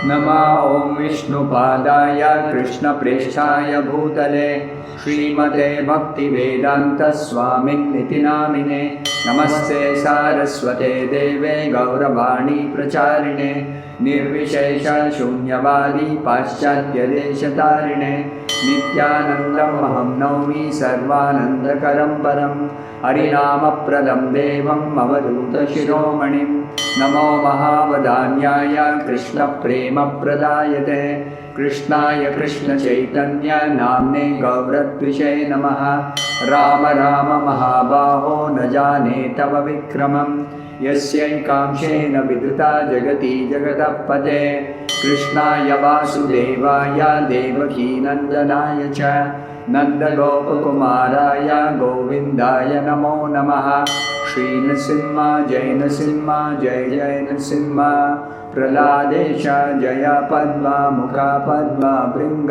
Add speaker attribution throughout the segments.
Speaker 1: नमः ॐ विष्णुपादाय कृष्णप्रेष्ठाय भूतले श्रीमते भक्तिवेदान्तस्वामिन्निति नामिने। नमस्ते सारस्वते देवे गौरवाणी प्रचारिणे निर्विशेष शून्यवादी पाश्चात्यदेशतारिणे। नित्यानन्दमहं नौमि सर्वानन्दकरं परं हरिनामप्रदं देवम् अवधूतशिरोमणिं। नमो महावदान्याय कृष्णप्रेमप्रदायते कृष्णाय कृष्णचैतन्य नाम्ने गौरद्विषे नमः। राम राम महाबाहो न जाने तव विक्रमं यस्यैकांशेन विधृता जगति जगतः पते। कृष्णाय वासुदेवाय देवकीनन्दनाय च नन्दगोपकुमाराय गोविन्दाय नमो नमः। श्रीनृसिंह जय नृसिंह जय जय नृसिंह। प्रह्लादेश जय पद्मा मुखा पद्मा भृङ्ग।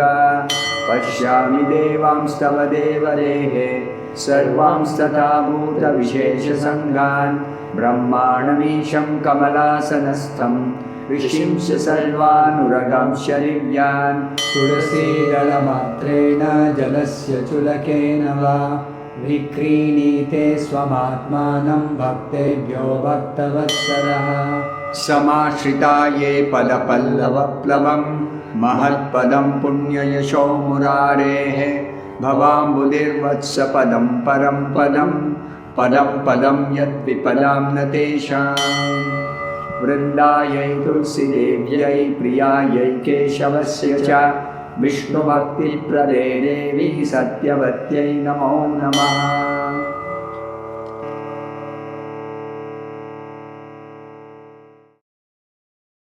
Speaker 1: पश्यामि देवांस्तव देवरेः सर्वांस्तथा भूतविशेषसङ्गान्। ब्रह्माण्डमीशं कमलासनस्थं ऋषिंश्च सर्वानुरगांश्च दिव्यान्। तुलसीदलमात्रेण जलस्य चुलकेन वा विक्रीणीते स्वमात्मानं भक्तेभ्यो भक्तवत्सलः। समाश्रिता ये पदपल्लवप्लवं महत्पदं पुण्ययशो मुरारेः। भवाम्बुधिर्वत्सपदं परं पदं पदं पदं यद्विपदां न तेषाम्। वृन्दायै तुलसीदेव्यै प्रियायै केशवस्य च विष्णुभक्तिप्रदे देवी सत्यवत्यै नमो नमः।